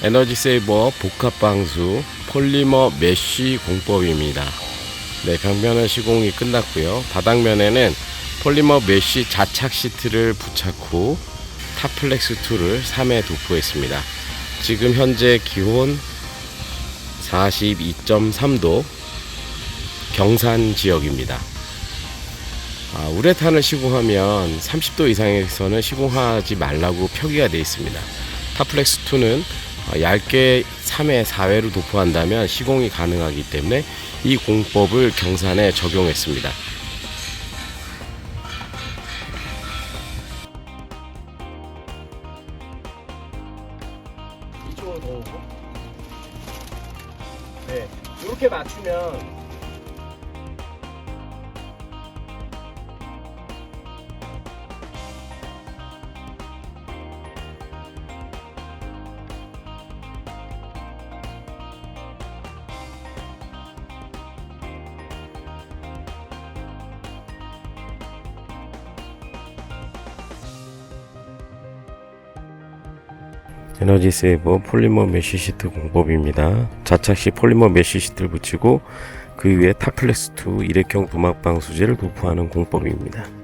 에너지세이버 복합방수 폴리머 메쉬 공법입니다. 네, 벽면은 시공이 끝났고요. 바닥면에는 폴리머 메쉬 자착 시트를 부착 후 타플렉스 2를 3회 도포했습니다. 지금 현재 기온 42.3도 경산 지역입니다. 우레탄을 시공하면 30도 이상에서는 시공하지 말라고 표기가 되어 있습니다. 타플렉스 2는 얇게 3회, 4회로 도포한다면 시공이 가능하기 때문에 이 공법을 경산에 적용했습니다. 이쪽으로 더 오고, 네, 이렇게 맞추면 에너지세이버 폴리머 메쉬시트 공법입니다. 자착시 폴리머 메쉬시트를 붙이고 그 위에 타플렉스 2 일회용 부막방수제를 도포하는 공법입니다.